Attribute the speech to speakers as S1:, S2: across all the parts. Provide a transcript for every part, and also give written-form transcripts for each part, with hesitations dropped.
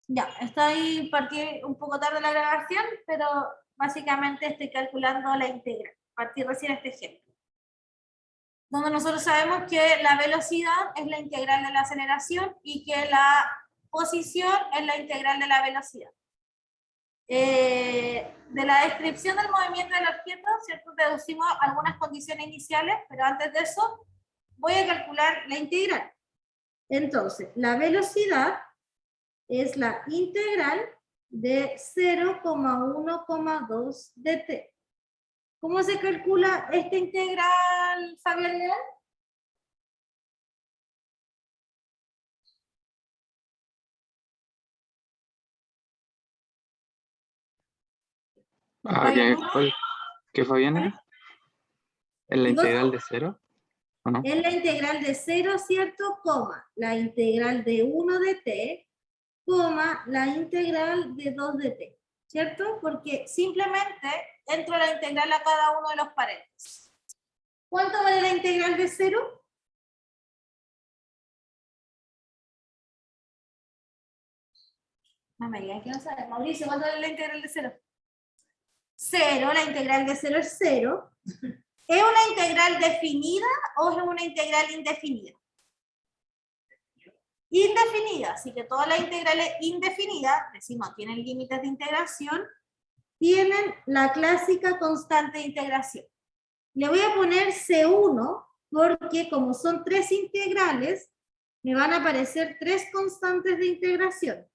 S1: Ya, partí un poco tarde la grabación, pero básicamente estoy calculando la integral. Partí recién este ejemplo. Donde nosotros sabemos que la velocidad es la integral de la aceleración y que la posición es la integral de la velocidad. De la descripción del movimiento del objeto, ¿cierto? Deducimos algunas condiciones iniciales, pero antes de eso voy a calcular la integral. Entonces, la velocidad es la integral de 0,1,2 de t. ¿Cómo se calcula esta integral, Fabián Leal?
S2: Ah, ¿qué Fabián era? ¿Es la integral de 0? ¿O no?
S1: Es la integral de 0, ¿cierto? Coma, la integral de 1 de t, coma, la integral de 2 de t, ¿cierto? Porque simplemente entro la integral a cada uno de los paréntesis. ¿Cuánto vale la integral de 0? No me digan que no sabe. Mauricio, ¿cuánto vale la integral de 0? 0, la integral de 0 es 0. ¿Es una integral definida o es una integral indefinida? Indefinida, así que todas las integrales indefinidas, decimos, tienen límites de integración, tienen la clásica constante de integración. Le voy a poner C1 porque como son 3 integrales, me van a aparecer 3 constantes de integración.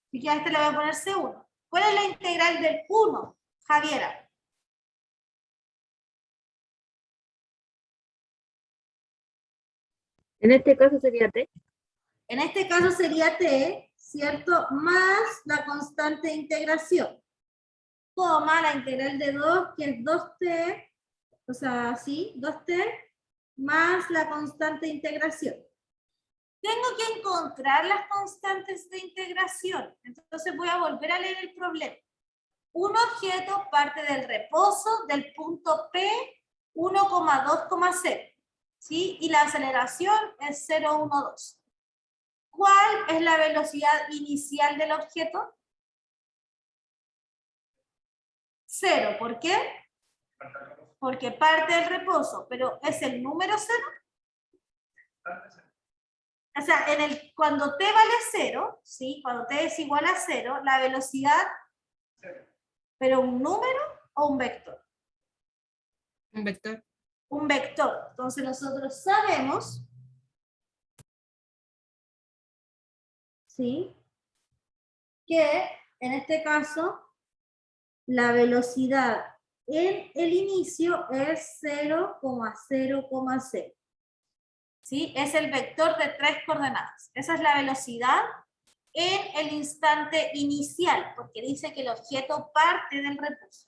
S1: Así que a este le voy a poner C1. ¿Cuál es la integral del 1, Javiera?
S3: En este caso sería t.
S1: En este caso sería t, ¿cierto? Más la constante de integración. Coma la integral de 2, que es 2t, o sea, sí, 2t, más la constante de integración. Tengo que encontrar las constantes de integración. Entonces voy a volver a leer el problema. Un objeto parte del reposo del punto P 1,2,0. ¿Sí? Y la aceleración es 0,12. ¿Cuál es la velocidad inicial del objeto? 0. ¿Por qué? Porque parte del reposo, pero ¿es el número 0? O sea, cuando t vale 0, ¿sí? Cuando t es igual a 0, la velocidad, ¿pero un número o un vector?
S3: Un vector.
S1: Un vector. Entonces nosotros sabemos, ¿sí? Que en este caso la velocidad en el inicio es 0,0,0. ¿Sí? Es el vector de 3 coordenadas. Esa es la velocidad en el instante inicial, porque dice que el objeto parte del reposo.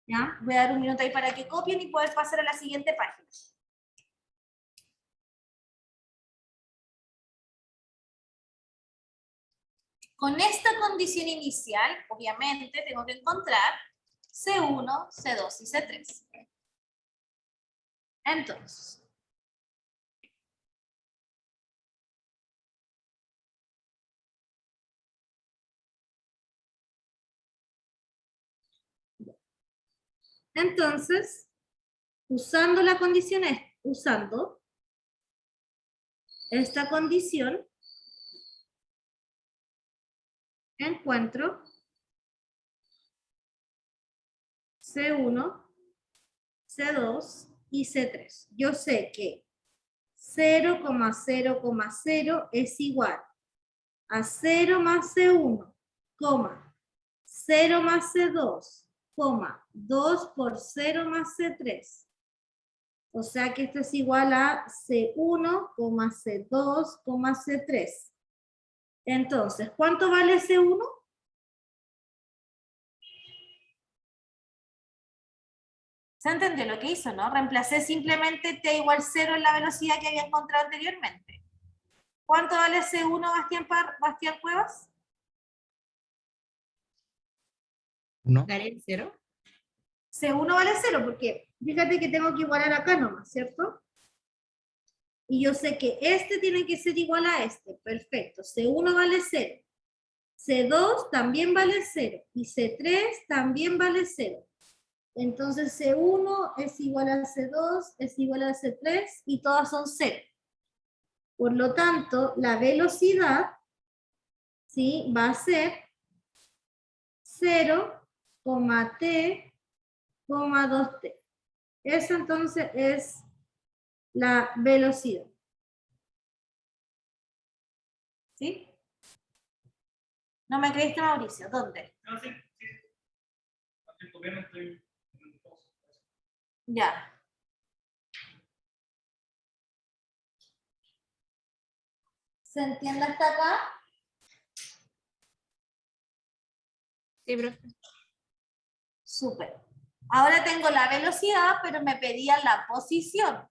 S1: ¿Ya? Voy a dar un minuto ahí para que copien y poder pasar a la siguiente página. Con esta condición inicial, obviamente, tengo que encontrar C1, C2 y C3. Entonces, usando esta condición, encuentro C1, C2 y C3. Yo sé que 0,0,0 es igual a 0 más C1, 0 más C2, 2 por 0 más C3. O sea que esto es igual a C1, C2, C3. Entonces, ¿cuánto vale C1? ¿Se entendió lo que hizo, no? Reemplacé simplemente t igual 0 en la velocidad que había encontrado anteriormente. ¿Cuánto vale C1, Bastián Cuevas?
S3: ¿No? ¿Vale 0?
S1: C1 vale 0, porque fíjate que tengo que igualar acá nomás, ¿cierto? Y yo sé que este tiene que ser igual a este. Perfecto. C1 vale 0. C2 también vale 0 y C3 también vale 0. Entonces C1 es igual a C2, es igual a C3 y todas son 0. Por lo tanto, la velocidad, ¿sí?, va a ser 0,t, 2t. Esa entonces es la velocidad. ¿Sí? ¿No me creíste, Mauricio? ¿Dónde?
S4: No, sí, sí. Todavía no estoy en el post.
S1: Ya. ¿Se entiende hasta acá?
S3: Sí, profe.
S1: Súper. Ahora tengo la velocidad, pero me pedían la posición.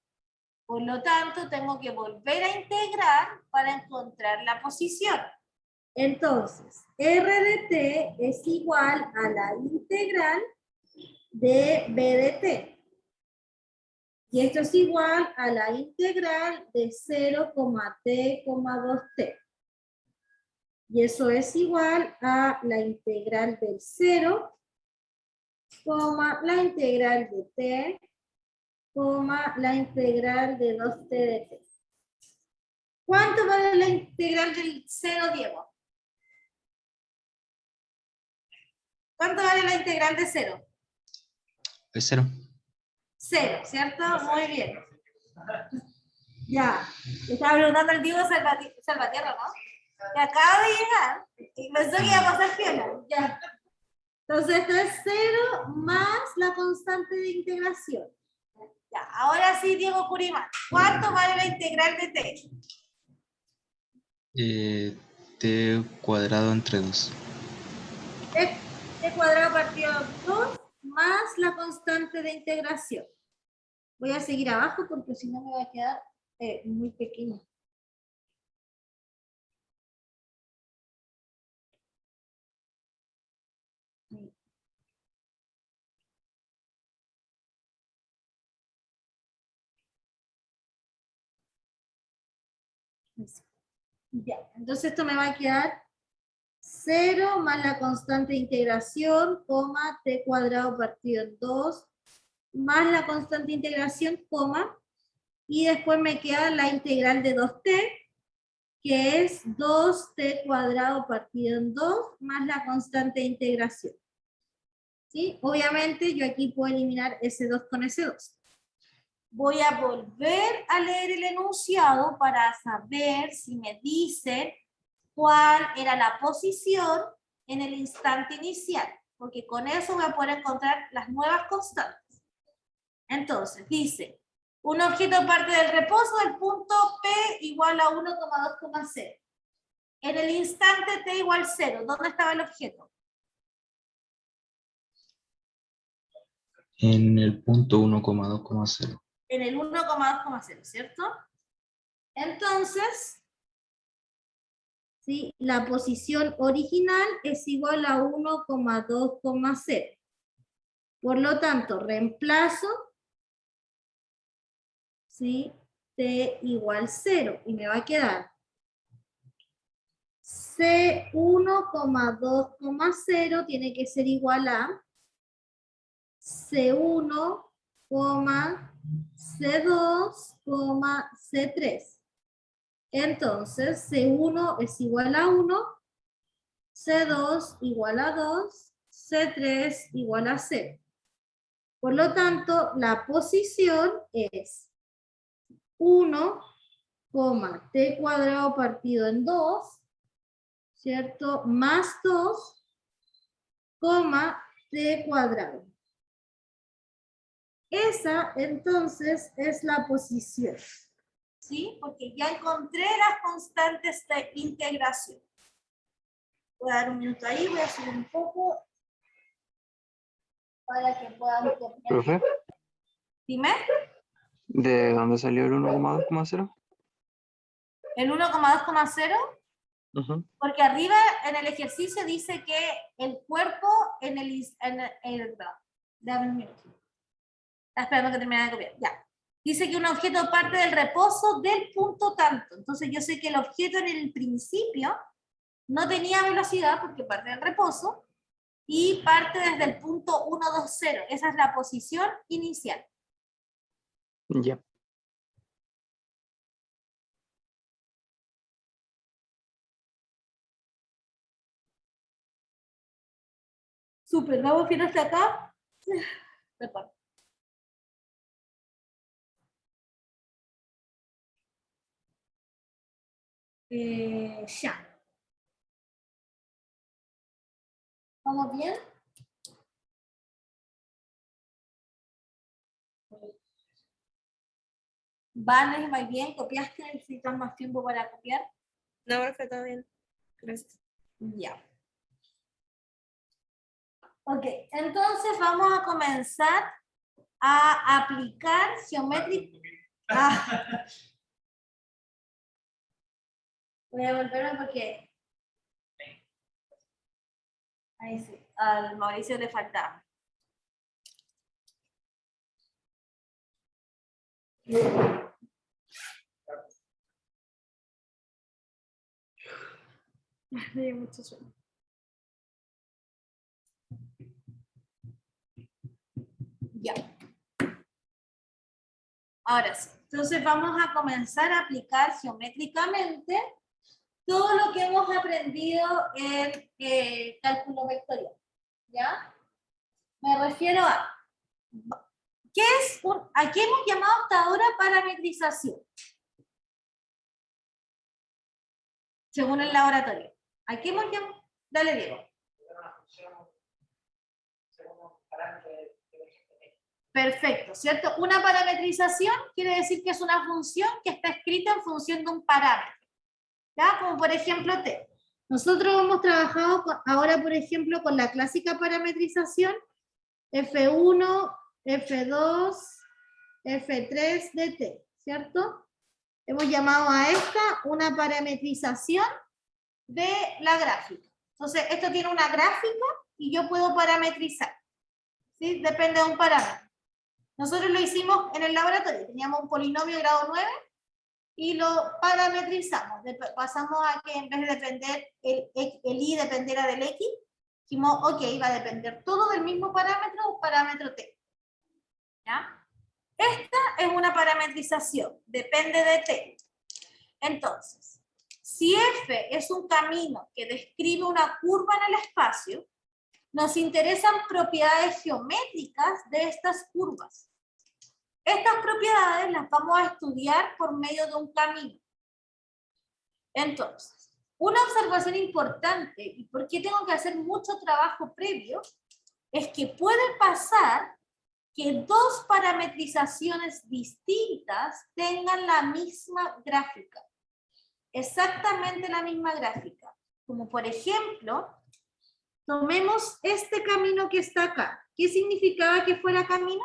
S1: Por lo tanto, tengo que volver a integrar para encontrar la posición. Entonces, R de t es igual a la integral de b de t. Y esto es igual a la integral de 0,t, 2t. Y eso es igual a la integral del 0, la integral de t, la integral de 2t de t. ¿Cuánto vale la integral del 0, Diego? ¿Cuánto vale la integral de 0?
S2: Es 0.
S1: 0, ¿cierto? Muy bien. Ya. Le estaba preguntando al Diego Salvatierra, ¿no? Que acaba de llegar y pensó que iba a pasar piola. Ya. Entonces esto es 0 más la constante de integración. Ya. Ahora sí, Diego Curimán. ¿Cuánto vale la integral de t?
S2: T cuadrado entre 2.
S1: T cuadrado partido 2 más la constante de integración. Voy a seguir abajo porque si no me va a quedar muy pequeño. Ya, entonces esto me va a quedar 0 más la constante de integración, coma, t cuadrado partido en 2, más la constante de integración, coma, y después me queda la integral de 2t, que es 2t cuadrado partido en 2, más la constante de integración. ¿Sí? Obviamente yo aquí puedo eliminar ese 2 con ese 2. Voy a volver a leer el enunciado para saber si me dice cuál era la posición en el instante inicial, porque con eso voy a poder encontrar las nuevas constantes. Entonces, dice, un objeto parte del reposo del punto P igual a 1,2,0. En el instante T igual 0, ¿dónde estaba el objeto?
S2: En el punto 1,2,0.
S1: En el 1,2,0, ¿cierto? Entonces, ¿sí?, la posición original es igual a 1,2,0. Por lo tanto, reemplazo, ¿sí?, t igual 0 y me va a quedar C1,2,0 tiene que ser igual a C1, C2, C3. Entonces, C1 es igual a 1, C2 igual a 2, C3 igual a 0. Por lo tanto, la posición es 1, t cuadrado partido en 2, ¿cierto? Más 2, t cuadrado. Esa, entonces, es la posición. ¿Sí? Porque ya encontré las constantes de integración. Voy a dar un minuto ahí, voy a subir un poco para que puedan copiar.
S2: ¿Profe?
S1: Dime.
S2: ¿De dónde salió el 1,2,0?
S1: El 1,2,0,
S2: Uh-huh.
S1: porque arriba en el ejercicio dice que el cuerpo en el dame un minuto. Está esperando que termine de copiar. Ya. Dice que un objeto parte del reposo del punto tanto. Entonces yo sé que el objeto en el principio no tenía velocidad porque parte del reposo y parte desde el punto 120. Esa es la posición inicial.
S2: Ya.
S1: Súper, vamos bien hasta acá. Recuerdo. Ya. ¿Vamos bien? Vale, muy bien. ¿Copiaste? ¿Necesitas más tiempo para copiar?
S3: No, profe, todo bien. Gracias.
S1: Ya. Ok, entonces vamos a comenzar a aplicar geométrica. Ah, voy a volverme porque ahí sí, al Mauricio le faltaba. Me dio mucho sueño. Ya. Ahora sí. Entonces vamos a comenzar a aplicar geométricamente todo lo que hemos aprendido en cálculo vectorial. ¿Ya? Me refiero a ¿qué es a qué hemos llamado hasta ahora parametrización? Según el laboratorio. ¿A qué hemos llamado? Dale, Diego. Perfecto, ¿cierto? Una parametrización quiere decir que es una función que está escrita en función de un parámetro. ¿Ya? Como por ejemplo t. Nosotros hemos trabajado ahora, por ejemplo, con la clásica parametrización F1, F2, F3 de t, ¿cierto? Hemos llamado a esta una parametrización de la gráfica. Entonces, esto tiene una gráfica y yo puedo parametrizar. ¿Sí? Depende de un parámetro. Nosotros lo hicimos en el laboratorio. Teníamos un polinomio grado 9 y lo parametrizamos. Pasamos a que en vez de depender el i dependiera del x, dijimos, ok, va a depender todo del mismo parámetro, un parámetro t. ¿Ya? Esta es una parametrización, depende de t. Entonces, si f es un camino que describe una curva en el espacio, nos interesan propiedades geométricas de estas curvas. Estas propiedades las vamos a estudiar por medio de un camino. Entonces, una observación importante, y por qué tengo que hacer mucho trabajo previo, es que puede pasar que dos parametrizaciones distintas tengan la misma gráfica. Exactamente la misma gráfica. Como por ejemplo, tomemos este camino que está acá. ¿Qué significaba que fuera camino?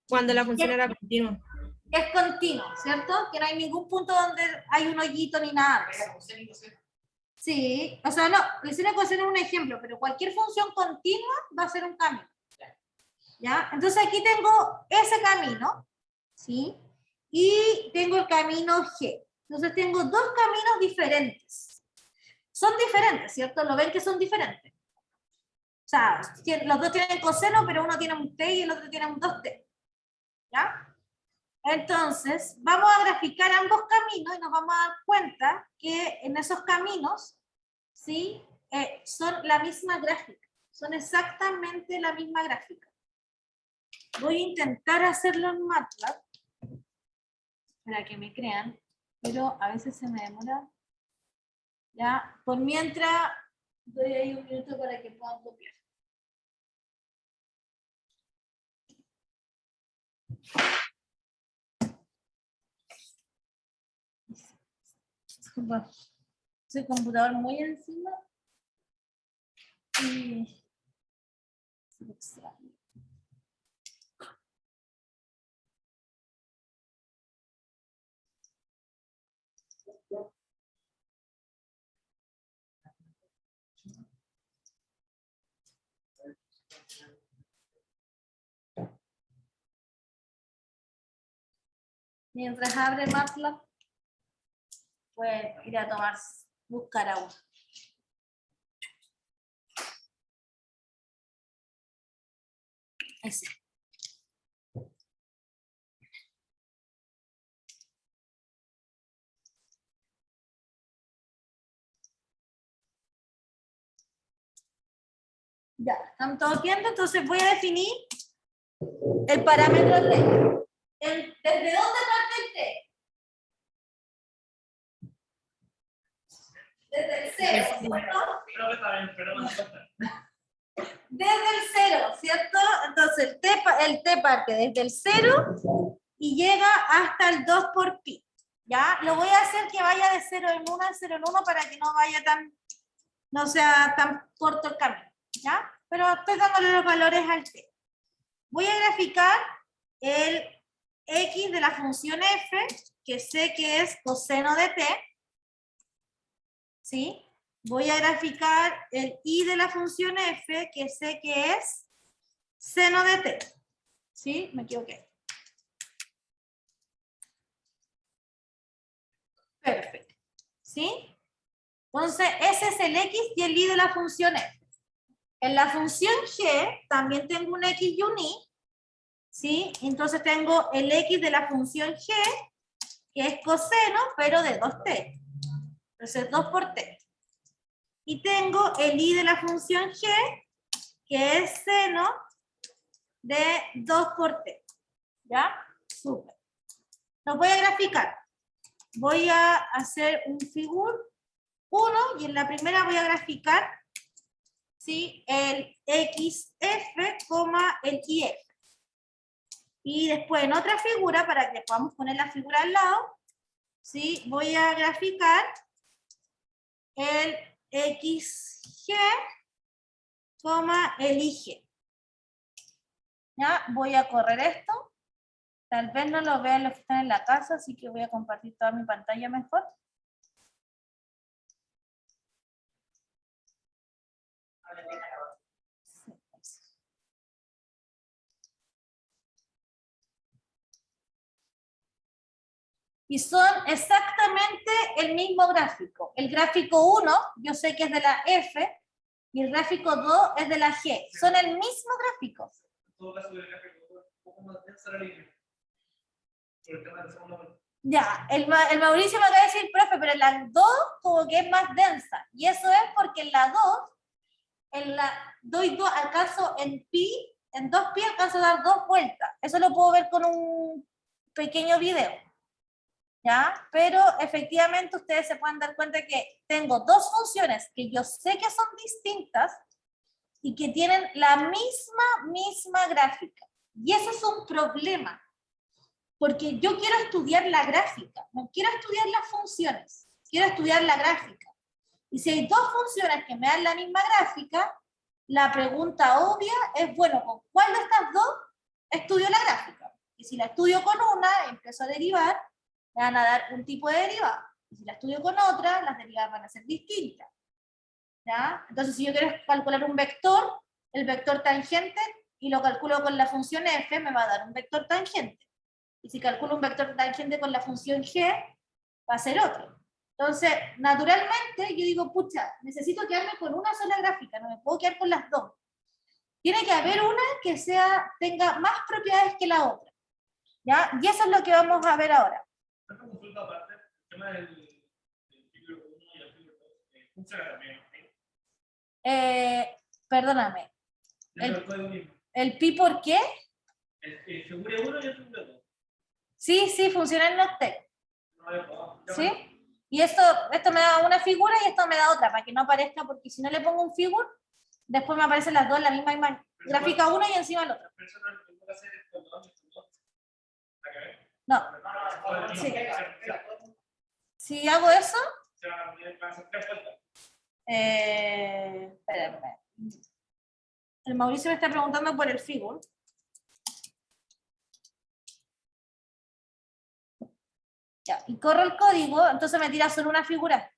S3: Cuando la función era continua.
S1: Es continuo, ¿cierto? Que no hay ningún punto donde hay un hoyito ni nada. Sí, o sea, no, el seno y coseno es un ejemplo, pero cualquier función continua va a ser un camino. ¿Ya? Entonces aquí tengo ese camino, ¿sí? Y tengo el camino G. Entonces tengo dos caminos diferentes. Son diferentes, ¿cierto? ¿Lo ven que son diferentes? O sea, los dos tienen coseno, pero uno tiene un t y el otro tiene un 2t. ¿Ya? Entonces, vamos a graficar ambos caminos y nos vamos a dar cuenta que en esos caminos, ¿sí? Son la misma gráfica. Son exactamente la misma gráfica. Voy a intentar hacerlo en MATLAB para que me crean, pero a veces se me demora. Ya, por mientras, doy ahí un minuto para que puedan copiar. Disculpa, ese computador muy encima y se me extraña. Mientras abre MATLAB, puede ir a tomar, buscar agua. Ese. Ya, ¿están todos viendo? Entonces voy a definir el parámetro T. ¿Desde dónde parte el T? Desde el 0, ¿cierto?
S4: Creo que está bien, pero no importa.
S1: Desde el 0, ¿cierto? Entonces el T parte desde el 0 y llega hasta el 2 por pi. ¿Ya? Lo voy a hacer que vaya de 0 en 1 a 0 en 1 para que no sea tan corto el camino. ¿Ya? Pero estoy dándole los valores al T. Voy a graficar el X de la función f, que sé que es coseno de T. ¿Sí? Voy a graficar el Y de la función f, que sé que es seno de T. ¿Sí? Me equivoqué. Perfecto. ¿Sí? Entonces, ese es el X y el Y de la función f. En la función g también tengo un X y un Y. ¿Sí? Entonces tengo el X de la función g, que es coseno, pero de 2t. Entonces, 2 por t. Y tengo el Y de la función g, que es seno de 2 por t. ¿Ya? Súper. Lo voy a graficar. Voy a hacer un figure 1 y en la primera voy a graficar, ¿sí?, el XF, el IF. Y después en otra figura, para que podamos poner la figura al lado, ¿sí?, voy a graficar el XG, el IG. ¿Ya? Voy a correr esto. Tal vez no lo vean los que están en la casa, así que voy a compartir toda mi pantalla mejor. Y son exactamente el mismo gráfico. El gráfico 1, yo sé que es de la F, y el gráfico 2 es de la G. Son el mismo gráfico.
S4: En todo caso, el gráfico un poco más densa la línea. Por el tema del segundo.
S1: Ya, el Mauricio me acaba de decir, profe, pero en la 2 como que es más densa. Y eso es porque en la 2, doy 2, alcanzo en pi, en 2 pi alcanzo a dar 2 vueltas. Eso lo puedo ver con un pequeño video. ¿Ya? Pero efectivamente ustedes se pueden dar cuenta que tengo dos funciones que yo sé que son distintas y que tienen la misma gráfica. Y eso es un problema. Porque yo quiero estudiar la gráfica, no quiero estudiar las funciones, quiero estudiar la gráfica. Y si hay dos funciones que me dan la misma gráfica, la pregunta obvia es, bueno, ¿con cuál de estas dos estudio la gráfica? Y si la estudio con una, empiezo a derivar, me van a dar un tipo de derivada. Y si la estudio con otra, las derivadas van a ser distintas. ¿Ya? Entonces, si yo quiero calcular un vector, el vector tangente, y lo calculo con la función f, me va a dar un vector tangente. Y si calculo un vector tangente con la función g, va a ser otro. Entonces, naturalmente, yo digo, pucha, necesito quedarme con una sola gráfica, no me puedo quedar con las dos. Tiene que haber una que tenga más propiedades que la otra. ¿Ya? Y eso es lo que vamos a ver ahora.
S4: Una consulta aparte, el tema del figure 1 y el figure 2 funciona también, ¿no?
S1: Perdóname. ¿El pi por qué?
S4: El figure 1 y el figure 2.
S1: Sí, funciona en Noctec. ¿Sí? Y esto me da una figura y esto me da otra, para que no aparezca, porque si no le pongo un figure, después me aparecen las dos en la misma imagen. Gráfica uno y encima el otro. No. Sí. Si hago eso, espérame. El Mauricio me está preguntando por el figure. Ya, y corro el código, entonces me tira solo una figura.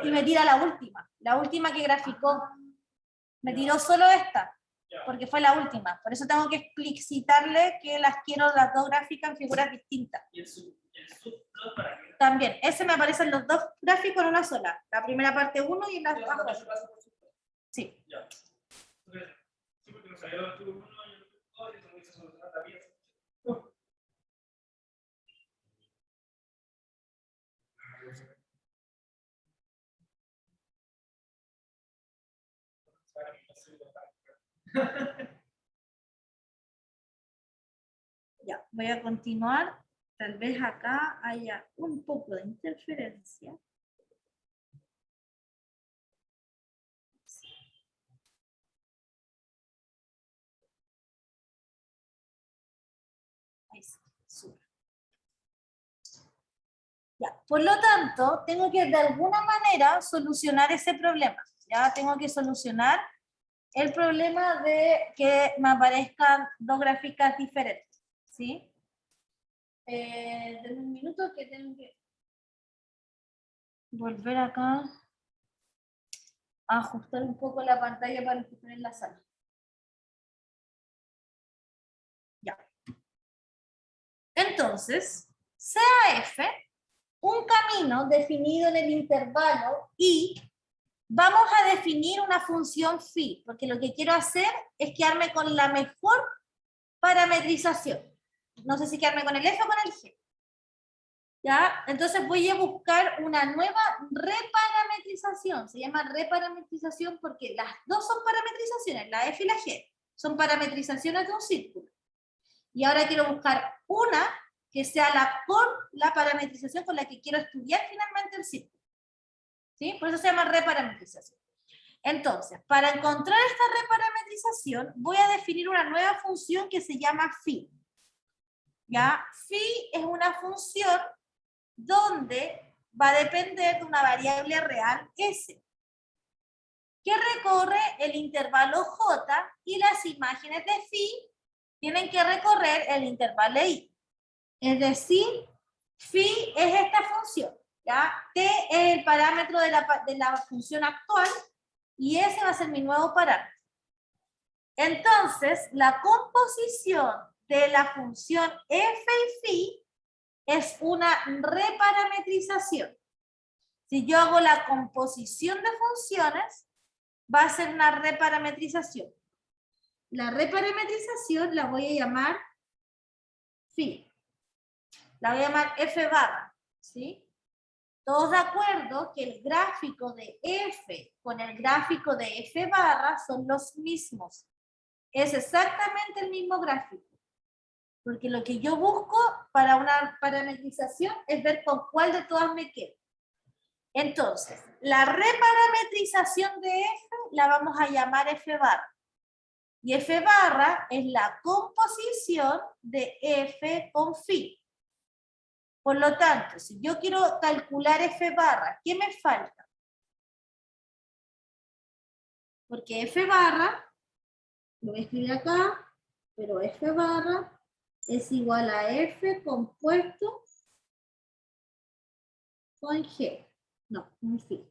S1: Y me tira la última que graficó. Me tiró solo esta. porque fue la última. Por eso tengo que explicitarle que las quiero las dos gráficas en figuras distintas.
S4: ¿Y el subplot para qué?
S1: También, ese me aparecen los dos gráficos en una sola. La primera parte 1 y la
S4: Ya,
S1: abajo.
S4: eso pasa por subplot.
S1: Sí.
S4: Ya. Entonces, sí, porque nos salió el tubo 1 y el tubo 2 y eso lo hizo solucionar la vida.
S1: Ya, voy a continuar. Tal vez acá haya un poco de interferencia. Ahí sí, sube. Ya, por lo tanto, tengo que de alguna manera solucionar ese problema. Ya tengo que solucionar el problema de que me aparezcan dos gráficas diferentes. ¿Sí? Denme un minuto que tengo que volver acá a ajustar un poco la pantalla para que esté en la sala. Ya. Entonces, sea F un camino definido en el intervalo y vamos a definir una función phi, porque lo que quiero hacer es quedarme con la mejor parametrización. No sé si quedarme con el F o con el G. ¿Ya? Entonces voy a buscar una nueva reparametrización. Se llama reparametrización porque las dos son parametrizaciones, la F y la G. Son parametrizaciones de un círculo. Y ahora quiero buscar una que sea la parametrización con la que quiero estudiar finalmente el círculo. ¿Sí? Por eso se llama reparametrización. Entonces, para encontrar esta reparametrización, voy a definir una nueva función que se llama phi. ¿Ya? Phi es una función donde va a depender de una variable real S, que recorre el intervalo J y las imágenes de phi tienen que recorrer el intervalo I. Es decir, phi es esta función. ¿Ya? T es el parámetro de la función actual y ese va a ser mi nuevo parámetro. Entonces, la composición de la función f y phi es una reparametrización. Si yo hago la composición de funciones, va a ser una reparametrización. La reparametrización la voy a llamar phi. La voy a llamar f barra, ¿sí? Todos de acuerdo que el gráfico de f con el gráfico de f barra son los mismos. Es exactamente el mismo gráfico. Porque lo que yo busco para una parametrización es ver con cuál de todas me quedo. Entonces, la reparametrización de f la vamos a llamar f barra. Y f barra es la composición de f con phi. Por lo tanto, si yo quiero calcular f barra, ¿qué me falta? Porque f barra, lo voy a escribir acá, pero f barra es igual a f compuesto con g. No, con phi.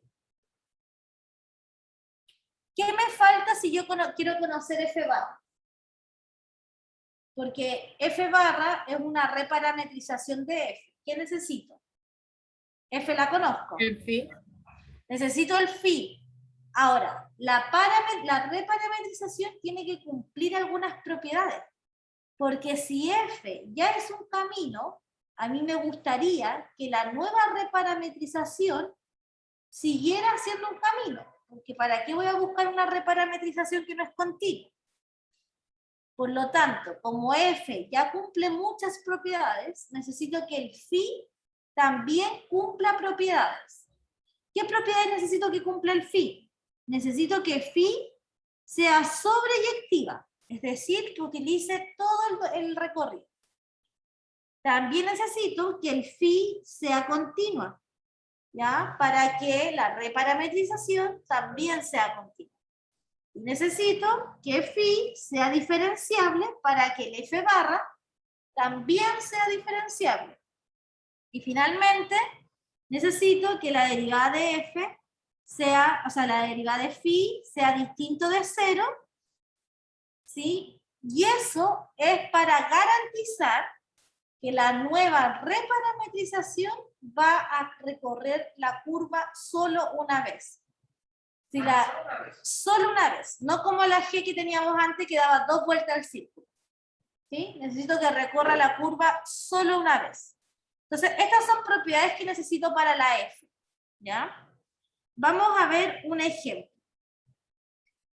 S1: ¿Qué me falta si yo quiero conocer f barra? Porque f barra es una reparametrización de f. ¿Qué necesito? F la conozco.
S3: El phi.
S1: Necesito el phi. Ahora, la reparametrización tiene que cumplir algunas propiedades. Porque si f ya es un camino, a mí me gustaría que la nueva reparametrización siguiera siendo un camino. Porque ¿para qué voy a buscar una reparametrización que no es continua? Por lo tanto, como f ya cumple muchas propiedades, necesito que el phi también cumpla propiedades. ¿Qué propiedades necesito que cumpla el phi? Necesito que phi sea sobreyectiva, es decir, que utilice todo el recorrido. También necesito que el phi sea continua, ¿ya? Para que la reparametrización también sea continua. Y necesito que phi sea diferenciable para que el f barra también sea diferenciable. Y finalmente, necesito que la derivada de f sea, o sea, la derivada de phi sea distinto de 0 ¿sí? Y eso es para garantizar que la nueva reparametrización va a recorrer la curva solo una vez. Si solo una vez, no como la G que teníamos antes que daba 2 vueltas al círculo. ¿Sí? Necesito que recorra la curva solo una vez. Entonces, estas son propiedades que necesito para la F. ¿Ya? Vamos a ver un ejemplo.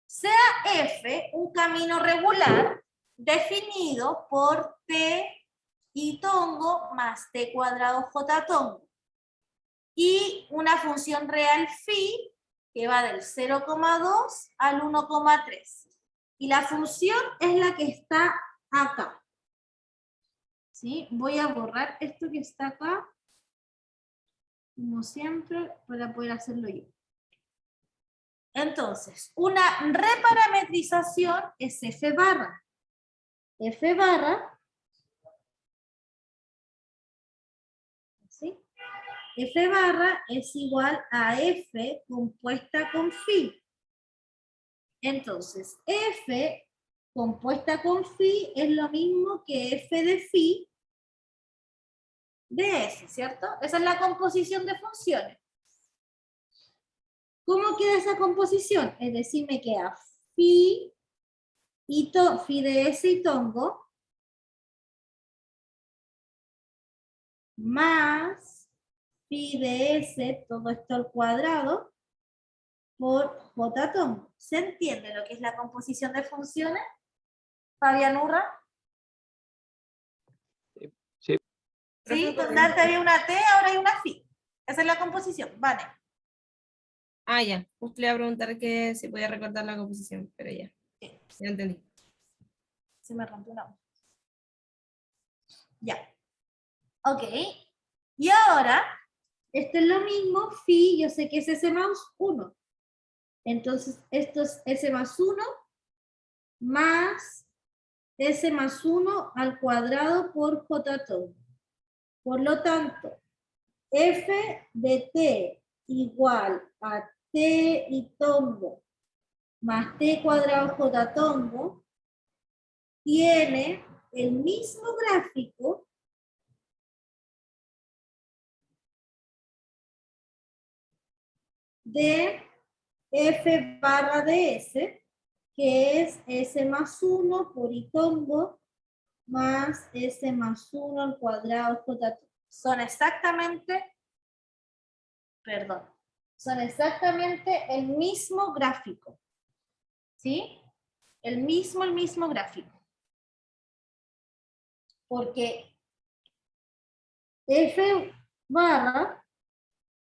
S1: Sea F un camino regular definido por T y tongo más T cuadrado J tongo. Y una función real phi que va del 0,2 al 1,3. Y la función es la que está acá. ¿Sí? Voy a borrar esto que está acá, como siempre, para poder hacerlo yo. Entonces, una reparametrización es F barra. F barra, ¿sí? F barra es igual a F compuesta con phi. Entonces, F compuesta con phi es lo mismo que F de phi de S, ¿cierto? Esa es la composición de funciones. ¿Cómo queda esa composición? Es decir, me queda phi, phi de S y tongo, más phi de S, todo esto al cuadrado, por J tongo. ¿Se entiende lo que es la composición de funciones? Fabián Urra.
S2: Sí.
S1: Sí, donde antes había una T, ahora hay una phi. Esa es la composición, vale.
S3: Ah, ya. Justo le iba a preguntar que si podía recordar la composición, pero ya.
S1: Sí.
S3: Ya entendí.
S1: Se me rompió una. Ya. Ok. Y ahora, esto es lo mismo, phi, yo sé que es S más 1. Entonces, esto es S más 1 más S más 1 al cuadrado por J todo. Por lo tanto, F de T igual a T y tongo más T cuadrado J tongo tiene el mismo gráfico de F barra de S, que es S más 1 por I tongo más S más 1 al cuadrado J. Son exactamente el mismo gráfico. ¿Sí? El mismo gráfico. Porque F barra,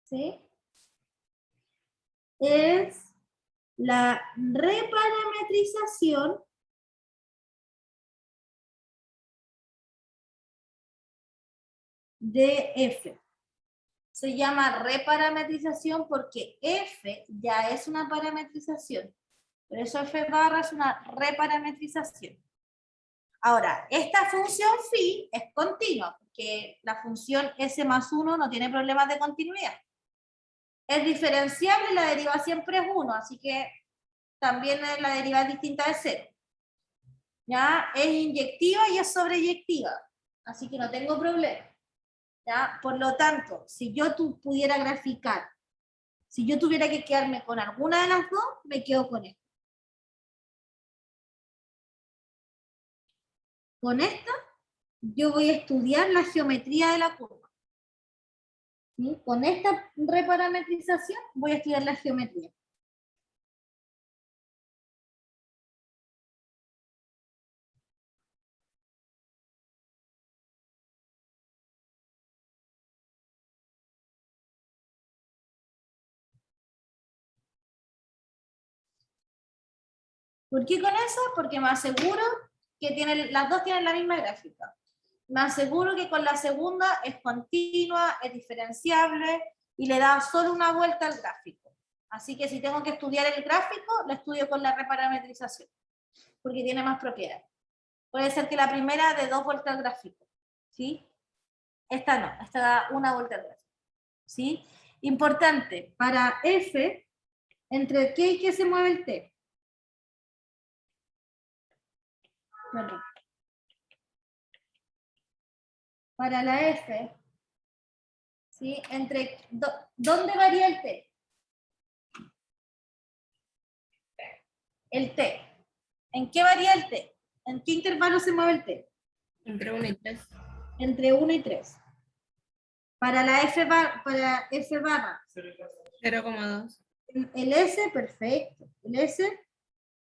S1: ¿sí? Es la reparametrización de F. Se llama reparametrización porque F ya es una parametrización. Por eso F barra es una reparametrización. Ahora, esta función phi es continua, porque la función S más 1 no tiene problemas de continuidad. Es diferenciable, la derivada siempre es 1, así que también la derivada es distinta de 0. ¿Ya? Es inyectiva y es sobreyectiva, así que no tengo problema. ¿Ya? Por lo tanto, si yo pudiera graficar, si yo tuviera que quedarme con alguna de las dos, me quedo con esta. Con esta, yo voy a estudiar la geometría de la curva. ¿Sí? Con esta reparametrización voy a estudiar la geometría. ¿Por qué con eso? Porque me aseguro que las dos tienen la misma gráfica. Me aseguro que con la segunda es continua, es diferenciable y le da solo una vuelta al gráfico. Así que si tengo que estudiar el gráfico, lo estudio con la reparametrización, porque tiene más propiedades. Puede ser que la primera dé 2 vueltas al gráfico, ¿sí? Esta no, esta da una vuelta al gráfico, ¿sí? Importante, para F, ¿entre qué y qué se mueve el T? perdón. Para la F, ¿sí? ¿Dónde varía el T? El T. ¿En qué varía el T? ¿En qué intervalo se mueve el T?
S3: Entre 1 y 3.
S1: Entre 1 y 3. Para la F barra,
S3: 0,2.
S1: el S, perfecto. El S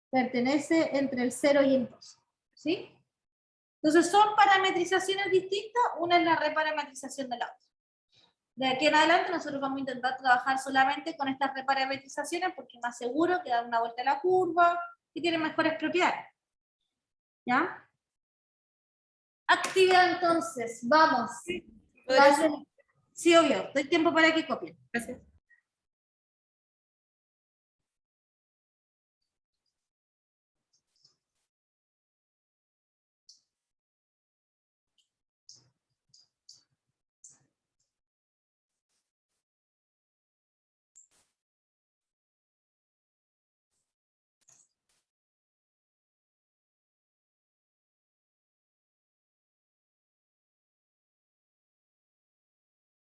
S1: pertenece entre el 0 y el 2. ¿Sí? Entonces son parametrizaciones distintas, una es la reparametrización de la otra. De aquí en adelante nosotros vamos a intentar trabajar solamente con estas reparametrizaciones porque es más seguro que dar una vuelta a la curva y tiene mejores propiedades. ¿Ya? Actividad entonces, vamos.
S3: ¿Podría ser?
S1: Sí, obvio, doy tiempo para que copien.
S3: Gracias.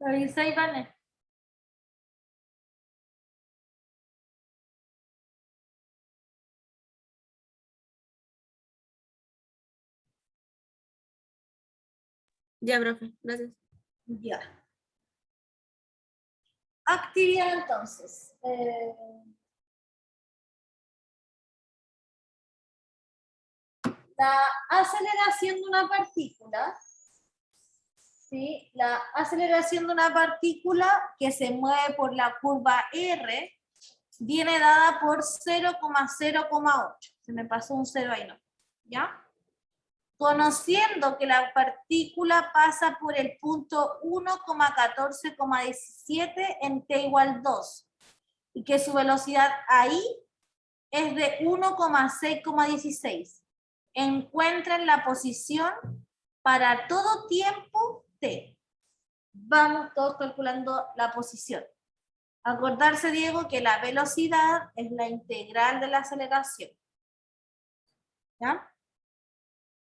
S1: Revisa y vale.
S3: Ya, profe. Gracias.
S1: Ya. Actividad entonces. La aceleración de una partícula, ¿sí? La aceleración de una partícula que se mueve por la curva R viene dada por 0,0,8. Se me pasó un 0 ahí, ¿no? ¿Ya? Conociendo que la partícula pasa por el punto 1,14,17 en t igual 2 y que su velocidad ahí es de 1,6,16. Encuentren la posición para todo tiempo t. Vamos todos calculando la posición. Acordarse, Diego, que la velocidad es la integral de la aceleración. ¿Ya?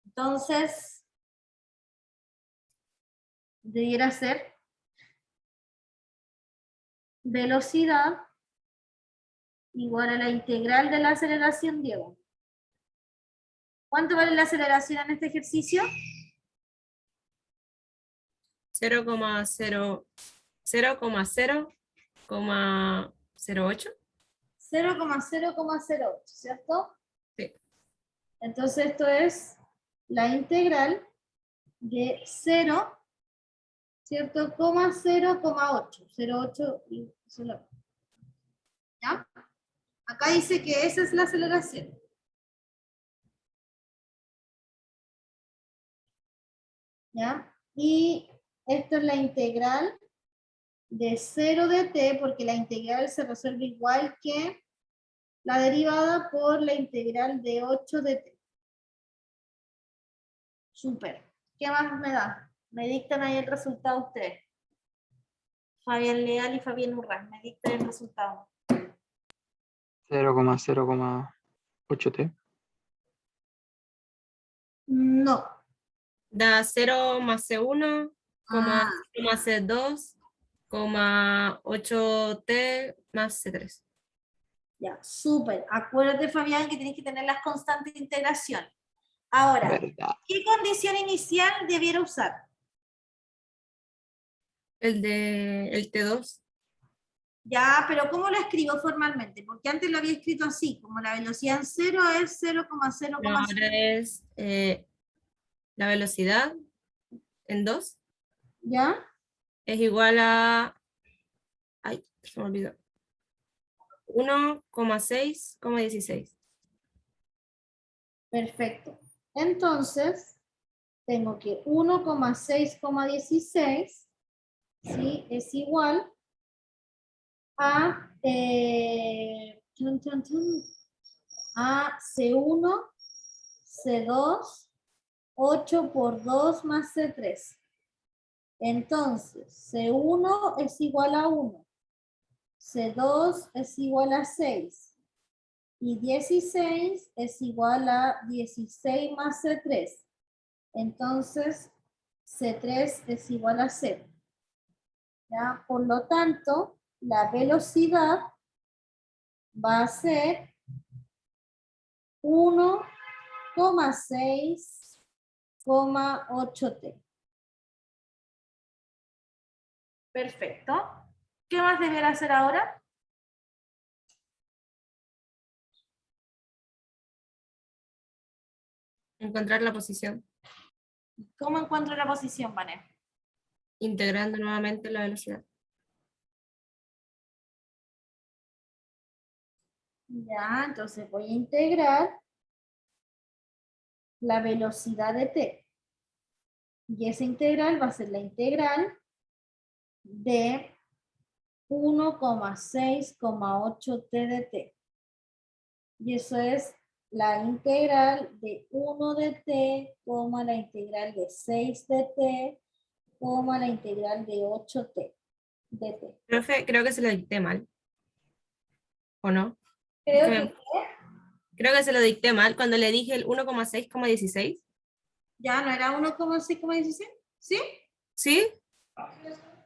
S1: Entonces, debiera ser velocidad igual a la integral de la aceleración, Diego. ¿Cuánto vale la aceleración en este ejercicio?
S3: 0,0,08.
S1: 0,0,08, ¿cierto?
S3: Sí.
S1: Entonces esto es la integral de 0, ¿cierto? 0,8. 0,8 y 0. ¿Ya? Acá dice que esa es la aceleración. ¿Ya? Y esto es la integral de 0 de t, porque la integral se resuelve igual que la derivada por la integral de 8 de t. Súper. ¿Qué más me da? Me dictan ahí el resultado ustedes. Fabián Leal y Fabián Urraz, me dictan el resultado.
S2: 0,0,8T.
S1: No.
S3: Da 0 más C1,
S1: Ah,
S3: 0 más C2, 8T más C3.
S1: ya, súper. Acuérdate, Fabián, que tienes que tener las constantes de integración. Ahora,
S2: ¿Verdad?
S1: ¿qué condición inicial debiera usar?
S3: El T2.
S1: Ya, pero ¿cómo lo escribo formalmente? Porque antes lo había escrito así, como la velocidad en 0 es 0,0,0.
S3: No, ahora es la velocidad en 2
S1: ¿Ya?
S3: es igual a... Ay, se me olvidó. 1,6,16.
S1: Perfecto. Entonces, tengo que 1,6,16, ¿sí? Es igual a, a C1, C2, 8 por 2 más C3. Entonces, C1 es igual a 1, C2 es igual a 6, Y 16 es igual a 16 más C3. Entonces, C3 es igual a 0. ¿Ya? Por lo tanto, la velocidad va a ser 1,6,8T. Perfecto. ¿Qué más debería hacer ahora?
S3: Encontrar la posición,
S1: ¿Cómo encuentro la posición, Vanessa?
S3: integrando nuevamente la velocidad.
S1: Ya, entonces voy a integrar la velocidad de t. Y esa integral va a ser la integral de 1,6,8t de t. Y eso es la integral de 1 de t, la integral de 6 de t, la integral de 8t de t.
S3: Profe, creo que se lo dicté mal. ¿O no?
S1: Creo
S3: Que
S1: que
S3: me- Creo que se lo dicté mal cuando le dije el 1,6,16.
S1: ya no era 1,6,16. ¿Sí?
S3: ¿Sí?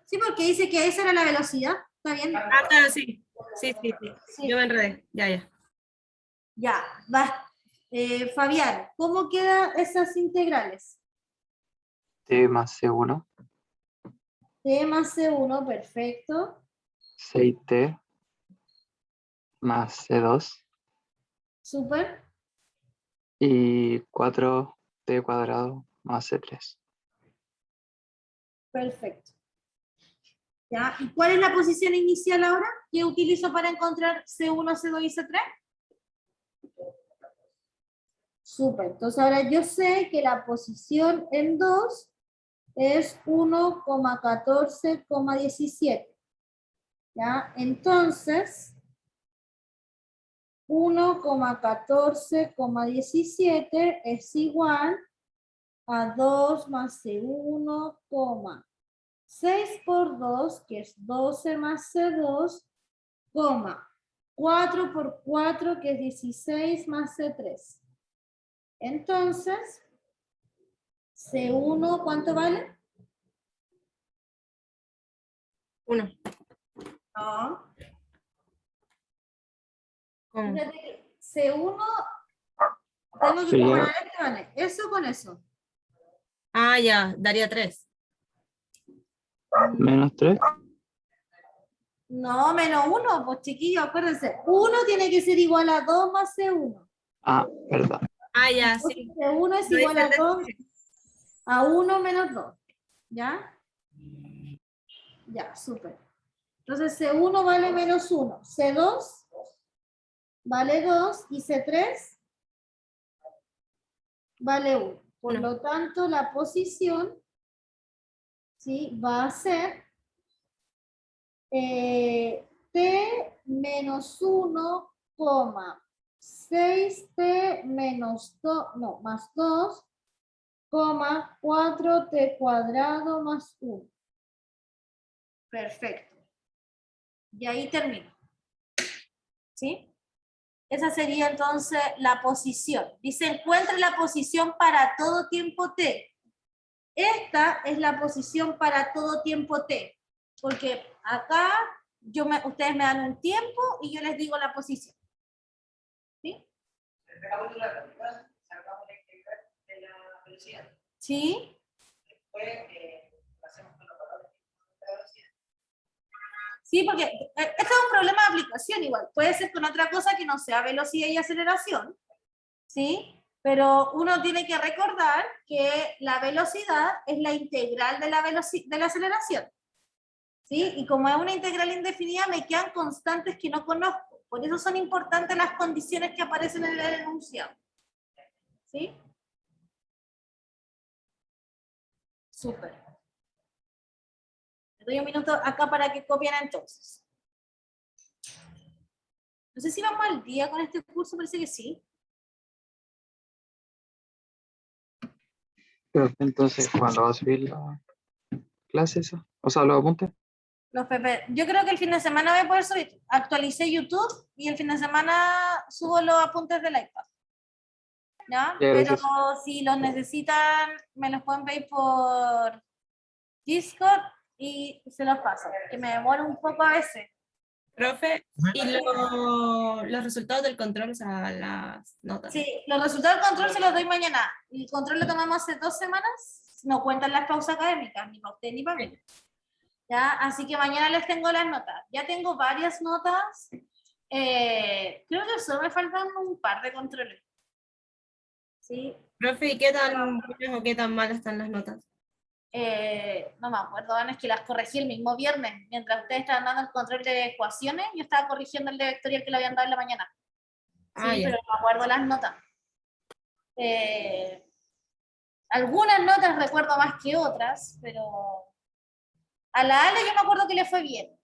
S1: Sí, porque dice que esa era la velocidad. ¿Está bien?
S3: Ah, claro, sí. Sí.
S1: Sí.
S3: Yo me enredé. Ya.
S1: Ya, va. Fabián, ¿cómo quedan esas integrales?
S2: T más C1,
S1: T más C1, perfecto.
S2: 6T más C2
S1: Súper,
S2: y 4T cuadrado más C3.
S1: perfecto. ¿Ya? ¿Y cuál es la posición inicial ahora que utilizo para encontrar C1, C2 y C3? Súper. Entonces ahora yo sé que la posición en 2 es 1,14,17. ¿Ya? Entonces, 1,14,17 es igual a 2 más C1, 6 por 2, que es 12 más C2, 4 por 4, que es 16 más C3. Entonces, C1, ¿cuánto vale?
S3: 1.
S1: No.
S3: ¿Cómo?
S1: Fíjate que C1, tengo que
S2: Sería
S1: comparar este, ¿vale? Eso con eso.
S3: Ah, ya. Daría 3.
S2: menos 3.
S1: No, menos 1, pues chiquillo, acuérdense. 1 tiene que ser igual a 2 más C1.
S2: Ah, verdad.
S3: Ah, ya,
S1: Entonces,
S3: sí.
S1: C1 es
S3: Lo
S1: igual
S3: hice
S1: a
S3: el
S1: 2 a 1 menos 2. ¿Ya? Ya, súper. Entonces C1 vale menos 1. C2 vale 2 y C3 vale 1. Por
S3: 1.
S1: lo tanto, la posición, ¿sí?, va a ser T menos 1, 6T menos 2, no, más 2, 4T cuadrado más 1. Perfecto. Y ahí termino. ¿Sí? Esa sería entonces la posición. Dice, encuentre la posición para todo tiempo t. Esta es la posición para todo tiempo t. Porque acá ustedes me dan un tiempo y yo les digo la posición. ¿Sí?
S4: Sacamos la integral de la velocidad.
S1: ¿Sí?
S4: Después hacemos con la palabra de la velocidad.
S1: Sí, porque este es un problema de aplicación igual. Puede ser con otra cosa que no sea velocidad y aceleración. ¿Sí? Pero uno tiene que recordar que la velocidad es la integral de la aceleración. ¿Sí? Y como es una integral indefinida, me quedan constantes que no conozco. Por eso son importantes las condiciones que aparecen en el enunciado. ¿Sí? Súper. Le doy un minuto acá para que copien entonces. No sé si vamos al día con este curso, parece que sí.
S2: Pero entonces, ¿cuándo va a subir la clase esa? O sea, los apuntes.
S1: Los PP. Yo creo que el fin de semana voy a poder subir. Actualicé YouTube y el fin de semana subo los apuntes del iPad. ¿Ya?
S2: Ya,
S1: Pero
S2: gracias.
S1: si los necesitan, me los pueden pedir por Discord y se los paso. Que me demoro un poco a veces.
S3: Profe, y los resultados del control, o sea, las notas.
S1: Sí, los resultados del control se los doy mañana. El control lo tomamos hace 2 semanas. No cuentan las pausas académicas, ni para usted ni para mí. ¿Ya? Así que mañana les tengo las notas. Ya tengo varias notas. Creo que solo me faltan un par de controles. ¿Sí?
S3: Profe, ¿y qué tan buenas o qué tan malas están las notas?
S1: No me acuerdo, Ana, es que las corregí el mismo viernes. Mientras ustedes estaban dando el control de ecuaciones, yo estaba corrigiendo el de vectorial que le habían dado en la mañana. Sí,
S3: Ah, ya.
S1: pero no me acuerdo las notas. Algunas notas recuerdo más que otras, pero a la Ale yo me acuerdo que le fue bien,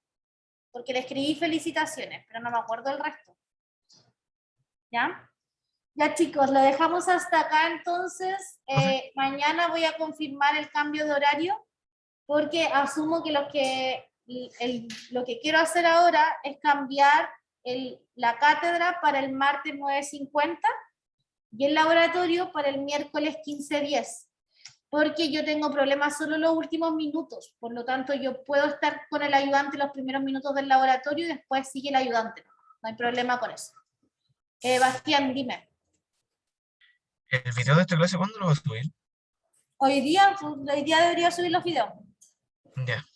S1: porque le escribí felicitaciones, pero no me acuerdo el resto. ¿Ya? Ya chicos, lo dejamos hasta acá entonces. Mañana voy a confirmar el cambio de horario, porque asumo que lo que quiero hacer ahora es cambiar la cátedra para el martes 9:50 y el laboratorio para el miércoles 15:10, porque yo tengo problemas solo los últimos minutos, por lo tanto yo puedo estar con el ayudante los primeros minutos del laboratorio y después sigue el ayudante, no hay problema con eso. Bastián, dime.
S5: ¿El video de esta clase cuándo lo vas a subir?
S1: Hoy día debería subir los videos.
S5: Ya.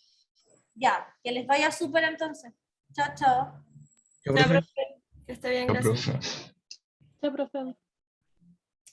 S1: Ya, que les vaya súper entonces. Chao, chao.
S5: Yo,
S3: Ya,
S5: profe.
S3: profe, que esté bien,
S2: Ya,
S3: gracias.
S2: profe.
S6: Sí, profe.